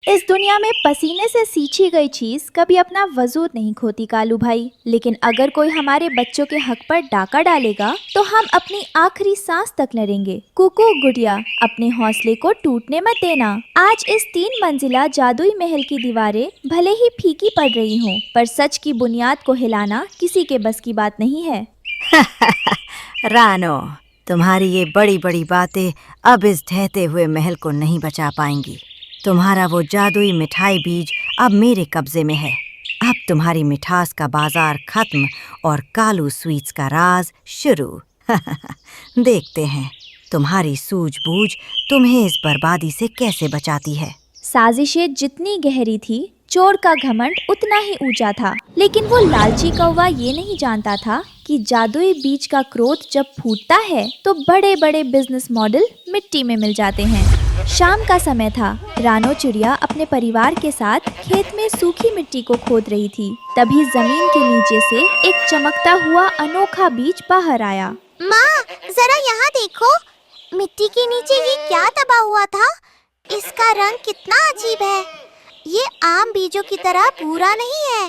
इस दुनिया में पसीने से सींची गई चीज कभी अपना वजूद नहीं खोती कालू भाई। लेकिन अगर कोई हमारे बच्चों के हक पर डाका डालेगा तो हम अपनी आखिरी सांस तक लड़ेंगे। कुकू गुड़िया, अपने हौसले को टूटने मत देना। आज इस 3 मंजिला जादुई महल की दीवारें भले ही फीकी पड़ रही हों, पर सच की बुनियाद को हिलाना किसी के बस की बात नहीं है। रानो, तुम्हारी ये बड़ी बड़ी बातें अब इस ढहते हुए महल को नहीं बचा पाएंगी। तुम्हारा वो जादुई मिठाई बीज अब मेरे कब्जे में है। अब तुम्हारी मिठास का बाजार खत्म और कालू स्वीट्स का राज शुरू। देखते हैं तुम्हारी सूझबूझ तुम्हें इस बर्बादी से कैसे बचाती है। साजिशें जितनी गहरी थी, चोर का घमंड उतना ही ऊंचा था। लेकिन वो लालची कौवा ये नहीं जानता था कि जादुई बीज का क्रोध जब फूटता है तो बड़े बड़े बिजनेस मॉडल मिट्टी में मिल जाते हैं। शाम का समय था। रानो चिड़िया अपने परिवार के साथ खेत में सूखी मिट्टी को खोद रही थी। तभी जमीन के नीचे से एक चमकता हुआ अनोखा बीज बाहर आया। माँ, जरा यहाँ देखो, मिट्टी के नीचे ये क्या दबा हुआ था? इसका रंग कितना अजीब है। ये आम बीजों की तरह भूरा नहीं है,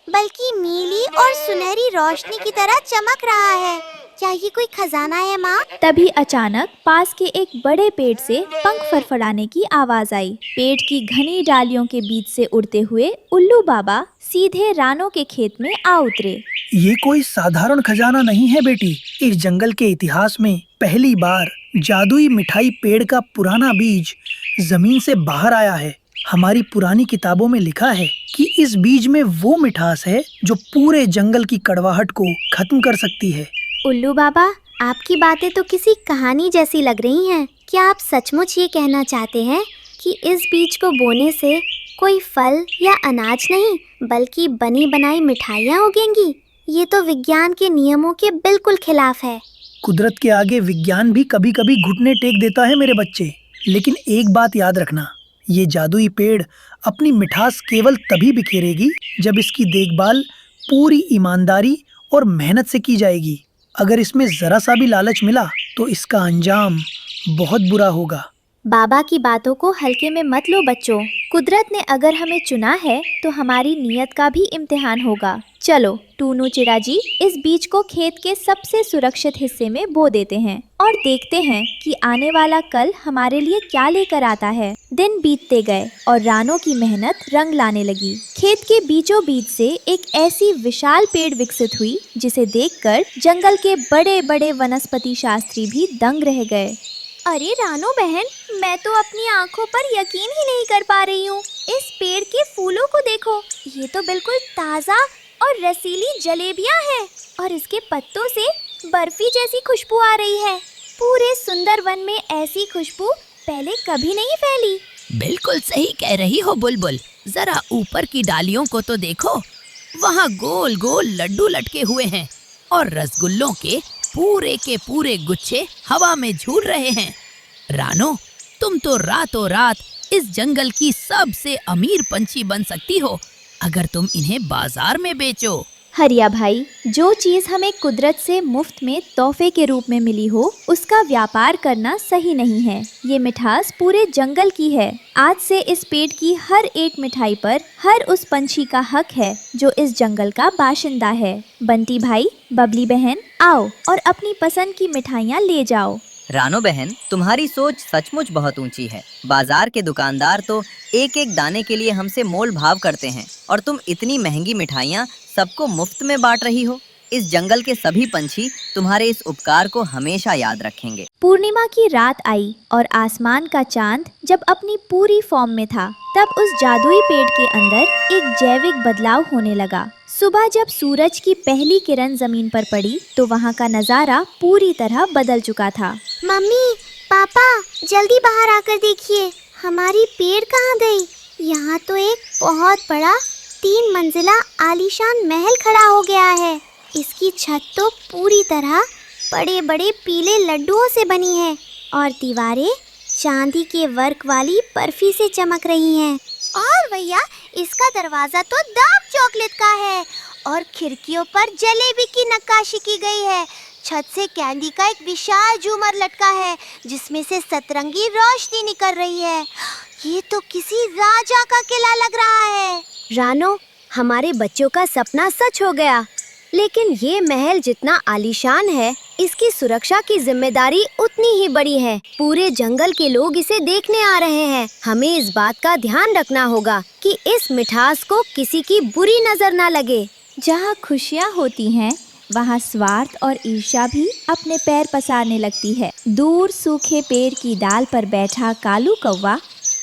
बल्कि नीली और सुनहरी रोशनी की तरह चमक रहा है। क्या ये कोई खजाना है माँ? तभी अचानक पास के एक बड़े पेड़ से पंख फड़फड़ाने की आवाज आई। पेड़ की घनी डालियों के बीच से उड़ते हुए उल्लू बाबा सीधे रानो के खेत में आ उतरे। ये कोई साधारण खजाना नहीं है बेटी। इस जंगल के इतिहास में पहली बार जादुई मिठाई पेड़ का पुराना बीज जमीन से बाहर आया है। हमारी पुरानी किताबों में लिखा है कि इस बीज में वो मिठास है जो पूरे जंगल की कड़वाहट को खत्म कर सकती है। उल्लू बाबा, आपकी बातें तो किसी कहानी जैसी लग रही हैं। क्या आप सचमुच ये कहना चाहते हैं कि इस बीज को बोने से कोई फल या अनाज नहीं, बल्कि बनी बनाई मिठाइयाँ उगेंगी? ये तो विज्ञान के नियमों के बिल्कुल खिलाफ है। कुदरत के आगे विज्ञान भी कभी कभी घुटने टेक देता है मेरे बच्चे। लेकिन एक बात याद रखना, ये जादुई पेड़ अपनी मिठास केवल तभी बिखेरेगी जब इसकी देखभाल पूरी ईमानदारी और मेहनत से की जाएगी। अगर इसमें जरा सा भी लालच मिला तो इसका अंजाम बहुत बुरा होगा। बाबा की बातों को हल्के में मत लो बच्चों। कुदरत ने अगर हमें चुना है तो हमारी नीयत का भी इम्तिहान होगा। चलो टूनू चिड़ा जी, इस बीज को खेत के सबसे सुरक्षित हिस्से में बो देते हैं और देखते हैं कि आने वाला कल हमारे लिए क्या लेकर आता है। दिन बीतते गए और रानो की मेहनत रंग लाने लगी। खेत के बीचों बीच से एक ऐसी विशाल पेड़ विकसित हुई जिसे देखकर जंगल के बड़े बड़े वनस्पति शास्त्री भी दंग रह गए। अरे रानो बहन, मैं तो अपनी आंखों पर यकीन ही नहीं कर पा रही हूँ। इस पेड़ के फूलों को देखो, ये तो बिल्कुल ताज़ा और रसीली जलेबियाँ हैं और इसके पत्तों से बर्फी जैसी खुशबू आ रही है। पूरे सुंदर वन में ऐसी खुशबू पहले कभी नहीं फैली। बिल्कुल सही कह रही हो बुलबुल। जरा ऊपर की डालियों को तो देखो, वहाँ गोल गोल लड्डू लटके हुए हैं और रसगुल्लों के पूरे गुच्छे हवा में झूल रहे हैं। रानो, तुम तो रातों रात इस जंगल की सबसे अमीर पंछी बन सकती हो अगर तुम इन्हें बाजार में बेचो। हरिया भाई, जो चीज हमें कुदरत से मुफ्त में तोहफे के रूप में मिली हो उसका व्यापार करना सही नहीं है। ये मिठास पूरे जंगल की है। आज से इस पेड़ की हर एक मिठाई पर हर उस पंछी का हक है जो इस जंगल का बाशिंदा है। बंटी भाई, बबली बहन, आओ और अपनी पसंद की मिठाइयाँ ले जाओ। रानो बहन, तुम्हारी सोच सचमुच बहुत ऊंची है। बाजार के दुकानदार तो एक एक दाने के लिए हमसे मोल भाव करते हैं और तुम इतनी महंगी मिठाइयाँ सबको मुफ्त में बांट रही हो। इस जंगल के सभी पंछी तुम्हारे इस उपकार को हमेशा याद रखेंगे। पूर्णिमा की रात आई और आसमान का चांद जब अपनी पूरी फॉर्म में था, तब उस जादुई पेड़ के अंदर एक जैविक बदलाव होने लगा। सुबह जब सूरज की पहली किरण जमीन पर पड़ी तो वहाँ का नजारा पूरी तरह बदल चुका था। मम्मी, पापा, जल्दी बाहर आकर देखिए, हमारी पेड़ कहाँ गई? यहाँ तो एक बहुत बड़ा 3 मंजिला आलीशान महल खड़ा हो गया है। इसकी छत तो पूरी तरह बड़े बड़े पीले लड्डुओं से बनी है और दीवारें चांदी के वर्क वाली बर्फी से चमक रही हैं। और भैया, इसका दरवाजा तो डार्क चॉकलेट का है और खिड़कियों पर जलेबी की नक्काशी की गई है छत से कैंडी का एक विशाल झूमर लटका है जिसमें से सतरंगी रोशनी निकल रही है। ये तो किसी राजा का किला लग रहा है। रानो, हमारे बच्चों का सपना सच हो गया। लेकिन ये महल जितना आलीशान है, इसकी सुरक्षा की जिम्मेदारी उतनी ही बड़ी है। पूरे जंगल के लोग इसे देखने आ रहे हैं। हमें इस बात का ध्यान रखना होगा कि इस मिठास को किसी की बुरी नजर ना लगे। जहाँ खुशियाँ होती हैं, वहाँ स्वार्थ और ईर्ष्या भी अपने पैर पसारने लगती है। दूर सूखे पेड़ की डाल पर बैठा कालू कौवा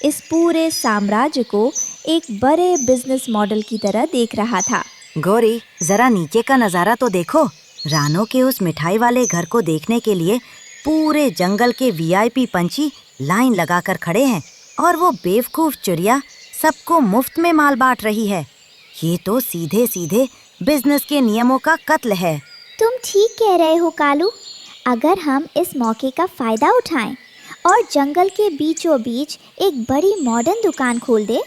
इस पूरे साम्राज्य को एक बड़े बिजनेस मॉडल की तरह देख रहा था। गौरी, जरा नीचे का नजारा तो देखो। रानो के उस मिठाई वाले घर को देखने के लिए पूरे जंगल के वीआईपी पंछी लाइन लगाकर खड़े हैं और वो बेवकूफ चिड़िया सबको मुफ्त में माल बांट रही है। ये तो सीधे सीधे बिजनेस के नियमों का कत्ल है। तुम ठीक कह रहे हो कालू। अगर हम इस मौके का फायदा उठाएं और जंगल के बीचों बीच एक बड़ी मॉडर्न दुकान खोल दे,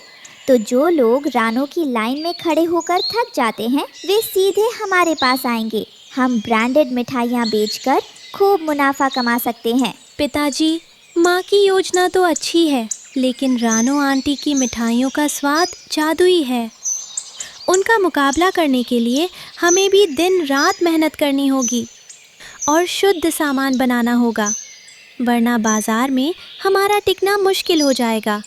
तो जो लोग रानो की लाइन में खड़े होकर थक जाते हैं, वे सीधे हमारे पास आएंगे। हम ब्रांडेड मिठाइयाँ बेचकर खूब मुनाफा कमा सकते हैं। पिताजी, माँ की योजना तो अच्छी है, लेकिन रानो आंटी की मिठाइयों का स्वाद जादुई है। उनका मुकाबला करने के लिए हमें भी दिन रात मेहनत करनी होगी और शुद्ध सामान बनाना होगा, वरना बाजार में हमारा टिकना मुश्किल हो जाएगा।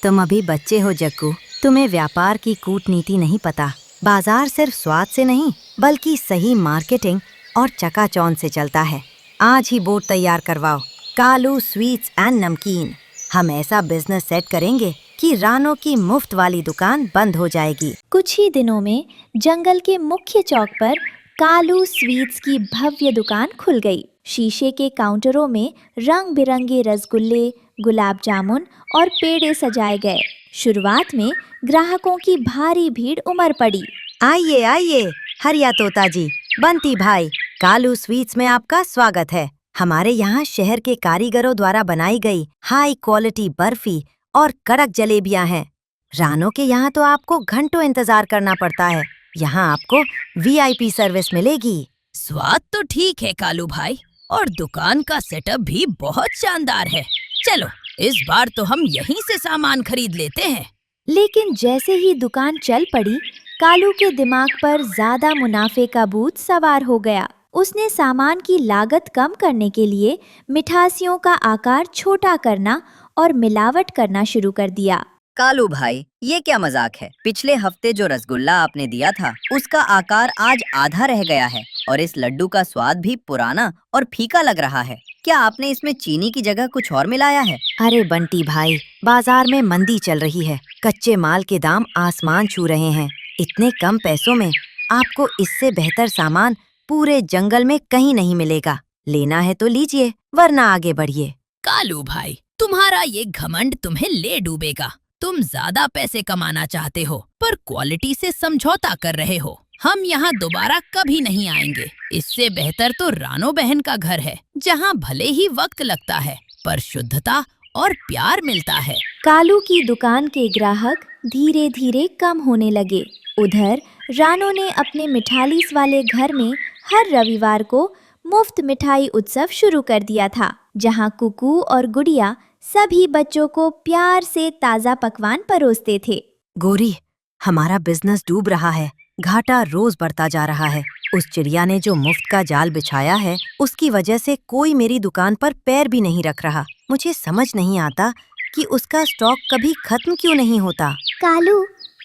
तुम अभी बच्चे हो जग्गू, तुम्हें व्यापार की कूटनीति नहीं पता। बाजार सिर्फ स्वाद से नहीं, बल्कि सही मार्केटिंग और चकाचौंध से चलता है। आज ही बोर्ड तैयार करवाओ, कालू स्वीट्स एंड नमकीन। हम ऐसा बिजनेस सेट करेंगे कि रानो की मुफ्त वाली दुकान बंद हो जाएगी। कुछ ही दिनों में जंगल के मुख्य चौक पर कालू स्वीट्स की भव्य दुकान खुल गई। शीशे के काउंटरों में रंग बिरंगे रसगुल्ले, गुलाब जामुन और पेड़े सजाए गए। शुरुआत में ग्राहकों की भारी भीड़ उमड़ पड़ी। आइए आइए, हरिया तोता जी, बंटी भाई, कालू स्वीट्स में आपका स्वागत है। हमारे यहाँ शहर के कारीगरों द्वारा बनाई गई हाई क्वालिटी बर्फी और कड़क जलेबियाँ हैं। रानो के यहाँ तो आपको घंटों इंतजार करना पड़ता है, यहाँ आपको वीआईपी सर्विस मिलेगी। स्वाद तो ठीक है कालू भाई, और दुकान का सेटअप भी बहुत शानदार है। चलो, इस बार तो हम यहीं से सामान खरीद लेते हैं। लेकिन जैसे ही दुकान चल पड़ी, कालू के दिमाग पर ज्यादा मुनाफे का भूत सवार हो गया। उसने सामान की लागत कम करने के लिए मिठासियों का आकार छोटा करना और मिलावट करना शुरू कर दिया। कालू भाई, ये क्या मजाक है? पिछले हफ्ते जो रसगुल्ला आपने दिया था, उसका आकार आज आधा रह गया है और इस लड्डू का स्वाद भी पुराना और फीका लग रहा है। क्या आपने इसमें चीनी की जगह कुछ और मिलाया है? अरे बंटी भाई, बाजार में मंदी चल रही है, कच्चे माल के दाम आसमान छू रहे हैं। इतने कम पैसों में आपको इससे बेहतर सामान पूरे जंगल में कहीं नहीं मिलेगा। लेना है तो लीजिए, वरना आगे बढ़िए। कालू भाई, तुम्हारा ये घमंड तुम्हें ले डूबेगा। तुम ज्यादा पैसे कमाना चाहते हो, पर क्वालिटी से समझौता कर रहे हो। हम यहाँ दोबारा कभी नहीं आएंगे। इससे बेहतर तो रानो बहन का घर है, जहाँ भले ही वक्त लगता है, पर शुद्धता और प्यार मिलता है। कालू की दुकान के ग्राहक धीरे धीरे कम होने लगे। उधर रानो ने अपने मिठालीस वाले घर में हर रविवार को मुफ्त मिठाई उत्सव शुरू कर दिया था, जहाँ कुकू और गुड़िया सभी बच्चों को प्यार से ताज़ा पकवान परोसते थे। गोरी, हमारा बिजनेस डूब रहा है, घाटा रोज बढ़ता जा रहा है। उस चिड़िया ने जो मुफ्त का जाल बिछाया है, उसकी वजह से कोई मेरी दुकान पर पैर भी नहीं रख रहा। मुझे समझ नहीं आता कि उसका स्टॉक कभी खत्म क्यों नहीं होता। कालू,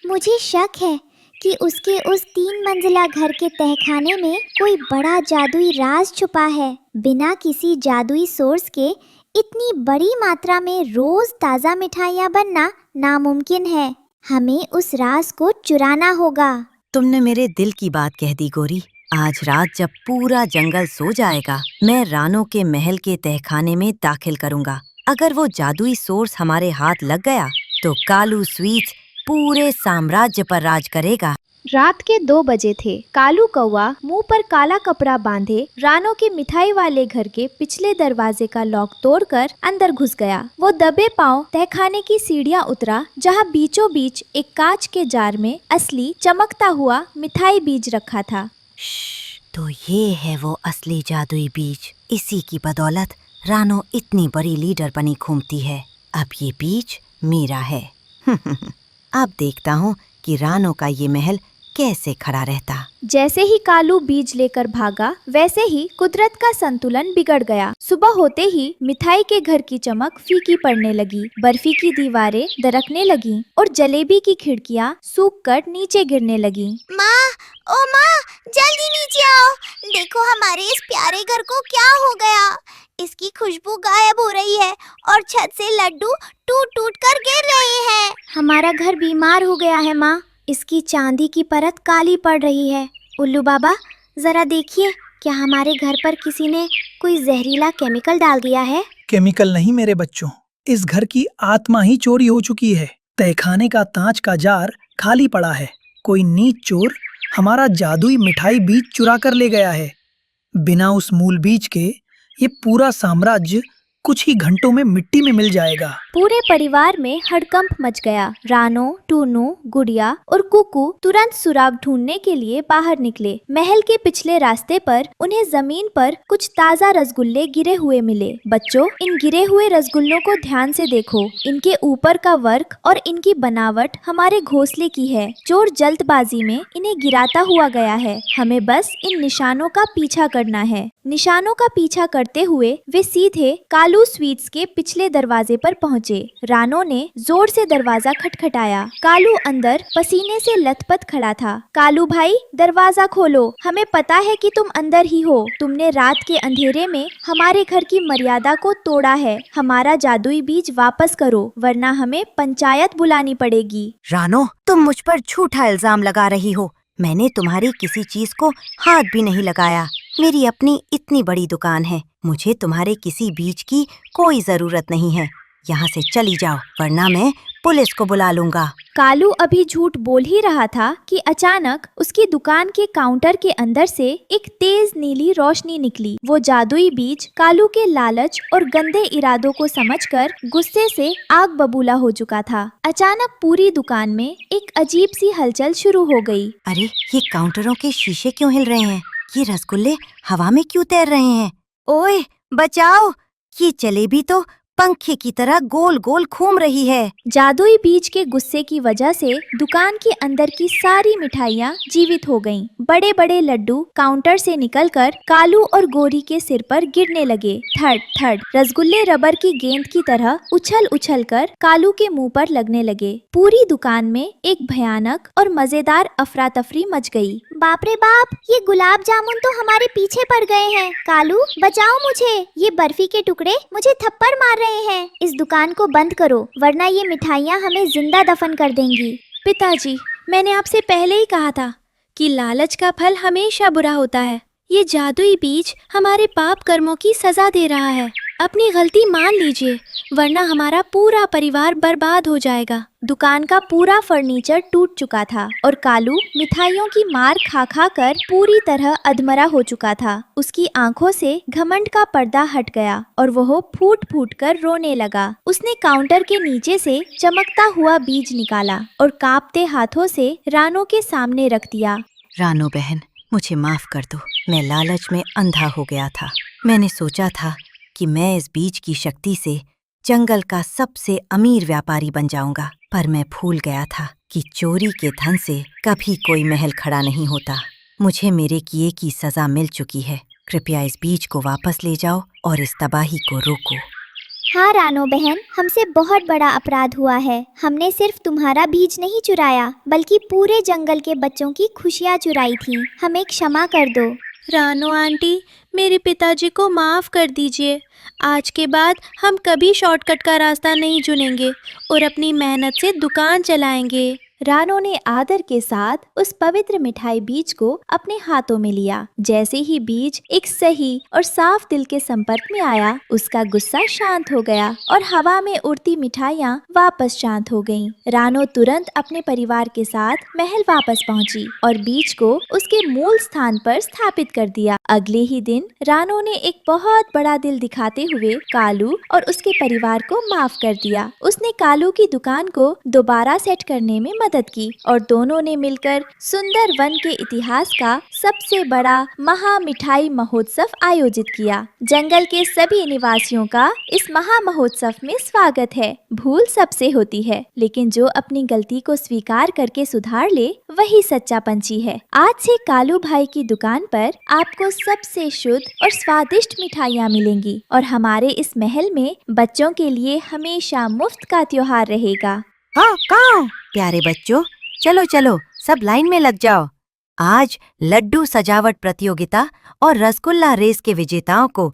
मुझे शक है कि उसके उस 3 मंजिला घर के तहखाने में कोई बड़ा जादुई राज छुपा है। बिना किसी जादुई सोर्स के इतनी बड़ी मात्रा में रोज ताज़ा मिठाइयाँ बनना नामुमकिन है। हमें उस राज को चुराना होगा। तुमने मेरे दिल की बात कह दी गोरी। आज रात जब पूरा जंगल सो जाएगा, मैं रानो के महल के तहखाने में दाखिल करूंगा। अगर वो जादुई सोर्स हमारे हाथ लग गया, तो कालू स्वीट्स पूरे साम्राज्य पर राज करेगा। रात के 2 बजे थे। कालू कौवा मुंह पर काला कपड़ा बांधे रानो के मिठाई वाले घर के पिछले दरवाजे का लॉक तोड़कर अंदर घुस गया। वो दबे पांव तहखाने की सीढ़ियां उतरा, जहां बीचों बीच एक कांच के जार में असली चमकता हुआ मिठाई बीज रखा था। तो ये है वो असली जादुई बीज। इसी की बदौलत रानो इतनी बड़ी लीडर बनी घूमती है। अब ये बीज मेरा है। अब देखता हूँ कि रानो का ये महल कैसे खड़ा रहता। जैसे ही कालू बीज लेकर भागा, वैसे ही कुदरत का संतुलन बिगड़ गया। सुबह होते ही मिठाई के घर की चमक फीकी पड़ने लगी, बर्फी की दीवारें दरकने लगी और जलेबी की खिड़कियाँ सूखकर नीचे गिरने लगी। माँ, ओ माँ, जल्दी नीचे आओ। देखो हमारे इस प्यारे घर को क्या हो गया। इसकी खुशबू गायब हो रही है और छत से लड्डू टूट टूट कर गिर रहे हैं। हमारा घर बीमार हो गया है माँ। इसकी चांदी की परत काली पड़ रही है। उल्लू बाबा, जरा देखिए, क्या हमारे घर पर किसी ने कोई जहरीला केमिकल डाल दिया है? केमिकल नहीं मेरे बच्चों, इस घर की आत्मा ही चोरी हो चुकी है। तहखाने का ताज का जार खाली पड़ा है। कोई नीच चोर हमारा जादुई मिठाई बीज चुरा कर ले गया है। बिना उस मूल बीज के ये पूरा साम्राज्य कुछ ही घंटों में मिट्टी में मिल जाएगा। पूरे परिवार में हड़कंप मच गया। रानो, टूनू, गुड़िया और कुकू तुरंत सुराग ढूंढने के लिए बाहर निकले। महल के पिछले रास्ते पर उन्हें जमीन पर कुछ ताजा रसगुल्ले गिरे हुए मिले। बच्चों, इन गिरे हुए रसगुल्लों को ध्यान से देखो। इनके ऊपर का वर्क और इनकी बनावट हमारे घोंसले की है। चोर जल्दबाजी में इन्हें गिराता हुआ गया है। हमें बस इन निशानों का पीछा करना है। निशानों का पीछा करते हुए वे सीधे कालू स्वीट्स के पिछले दरवाजे पर पहुँचे। रानो ने जोर से दरवाजा खटखटाया। कालू अंदर पसीने से लथपथ खड़ा था। कालू भाई, दरवाजा खोलो। हमें पता है कि तुम अंदर ही हो। तुमने रात के अंधेरे में हमारे घर की मर्यादा को तोड़ा है। हमारा जादुई बीज वापस करो, वरना हमें पंचायत बुलानी पड़ेगी। रानो, तुम मुझ पर झूठा इल्जाम लगा रही हो। मैंने तुम्हारी किसी चीज को हाथ भी नहीं लगाया। मेरी अपनी इतनी बड़ी दुकान है। मुझे तुम्हारे किसी बीज की कोई जरूरत नहीं है। यहाँ से चली जाओ, वरना मैं पुलिस को बुला लूंगा। कालू अभी झूठ बोल ही रहा था कि अचानक उसकी दुकान के काउंटर के अंदर से एक तेज नीली रोशनी निकली। वो जादुई बीज कालू के लालच और गंदे इरादों को समझकर गुस्से से आग बबूला हो चुका था। अचानक पूरी दुकान में एक अजीब सी हलचल शुरू हो गई। अरे, ये काउंटरों के शीशे क्यों हिल रहे हैं? ये रसगुल्ले हवा में क्यों तैर रहे हैं? ओए, बचाओ! ये जलेबी तो पंखे की तरह गोल गोल घूम रही है। जादुई बीज के गुस्से की वजह से दुकान के अंदर की सारी मिठाइयाँ जीवित हो गईं। बड़े बड़े लड्डू काउंटर से निकलकर कालू और गोरी के सिर पर गिरने लगे। थड़ थड़ रसगुल्ले रबर की गेंद की तरह उछल उछल कर कालू के मुंह पर लगने लगे। पूरी दुकान में एक भयानक और मजेदार अफरा तफरी मच गई। बाप रे बाप, ये गुलाब जामुन तो हमारे पीछे पड़ गए हैं। कालू, बचाओ मुझे। ये बर्फी के टुकड़े मुझे थप्पड़ मार रहे हैं। इस दुकान को बंद करो, वरना ये मिठाइयाँ हमें जिंदा दफन कर देंगी। पिताजी, मैंने आपसे पहले ही कहा था कि लालच का फल हमेशा बुरा होता है। ये जादुई बीज हमारे पाप कर्मों की सजा दे रहा है। अपनी गलती मान लीजिए, वरना हमारा पूरा परिवार बर्बाद हो जाएगा। दुकान का पूरा फर्नीचर टूट चुका था और कालू मिठाइयों की मार खा खा कर पूरी तरह अधमरा हो चुका था। उसकी आंखों से घमंड का पर्दा हट गया और वह फूट फूट कर रोने लगा। उसने काउंटर के नीचे से चमकता हुआ बीज निकाला और कांपते हाथों से रानो के सामने रख दिया। रानो बहन, मुझे माफ कर दो। मैं लालच में अंधा हो गया था। मैंने सोचा था कि मैं इस बीज की शक्ति से जंगल का सबसे अमीर व्यापारी बन जाऊंगा, पर मैं भूल गया था कि चोरी के धन से कभी कोई महल खड़ा नहीं होता। मुझे मेरे किए की सजा मिल चुकी है। कृपया इस बीज को वापस ले जाओ और इस तबाही को रोको। हाँ रानो बहन, हमसे बहुत बड़ा अपराध हुआ है। हमने सिर्फ तुम्हारा बीज नहीं चुराया, बल्कि पूरे जंगल के बच्चों की खुशियाँ चुराई थी। हमें क्षमा कर दो। रानो आंटी, मेरे पिताजी को माफ़ कर दीजिए। आज के बाद हम कभी शॉर्टकट का रास्ता नहीं चुनेंगे और अपनी मेहनत से दुकान चलाएंगे। रानो ने आदर के साथ उस पवित्र मिठाई बीज को अपने हाथों में लिया। जैसे ही बीज एक सही और साफ दिल के संपर्क में आया, उसका गुस्सा शांत हो गया और हवा में उड़ती मिठाइयाँ वापस शांत हो गईं। रानो तुरंत अपने परिवार के साथ महल वापस पहुंची और बीज को उसके मूल स्थान पर स्थापित कर दिया। अगले ही दिन रानो ने एक बहुत बड़ा दिल दिखाते हुए कालू और उसके परिवार को माफ कर दिया। उसने कालू की दुकान को दोबारा सेट करने में मदद मदद की और दोनों ने मिलकर सुंदर वन के इतिहास का सबसे बड़ा महा मिठाई महोत्सव आयोजित किया। जंगल के सभी निवासियों का इस महा महोत्सव में स्वागत है। भूल सबसे होती है, लेकिन जो अपनी गलती को स्वीकार करके सुधार ले वही सच्चा पंछी है। आज से कालू भाई की दुकान पर आपको सबसे शुद्ध और स्वादिष्ट मिठाइयाँ मिलेंगी और हमारे इस महल में बच्चों के लिए हमेशा मुफ्त का त्योहार रहेगा। हाँ काऊ। प्यारे बच्चों, चलो चलो सब लाइन में लग जाओ। आज लड्डू सजावट प्रतियोगिता और रसगुल्ला रेस के विजेताओं को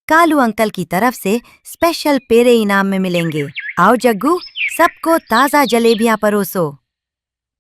कालू अंकल की तरफ से स्पेशल पेड़े इनाम में मिलेंगे। आओ जग्गू, सबको ताज़ा जलेबियाँ परोसो।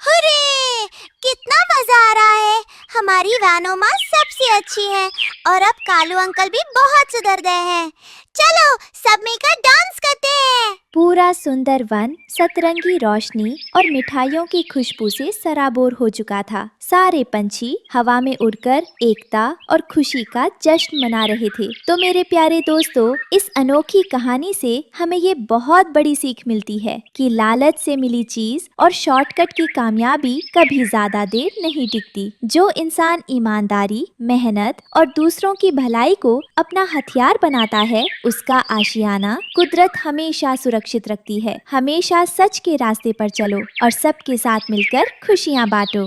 हुर्रे! कितना मजा आ रहा है। हमारी रानो माँ सबसे अच्छी है और अब कालू अंकल भी बहुत सुधर गए हैं। चलो सब मिलकर डांस करते हैं। पूरा सुंदर वन सतरंगी रोशनी और मिठाइयों की खुशबू से सराबोर हो चुका था। सारे पंछी हवा में उड़कर एकता और खुशी का जश्न मना रहे थे। तो मेरे प्यारे दोस्तों, इस अनोखी कहानी से हमें ये बहुत बड़ी सीख मिलती है कि लालच से मिली चीज और शॉर्टकट की कामयाबी कभी ज्यादा देर नहीं टिकती। जो इंसान ईमानदारी, मेहनत और दूसरों की भलाई को अपना हथियार बनाता है, उसका आशियाना कुदरत हमेशा सुरक्षित रखती है। हमेशा सच के रास्ते पर चलो और सबके साथ मिलकर खुशियाँ बांटो।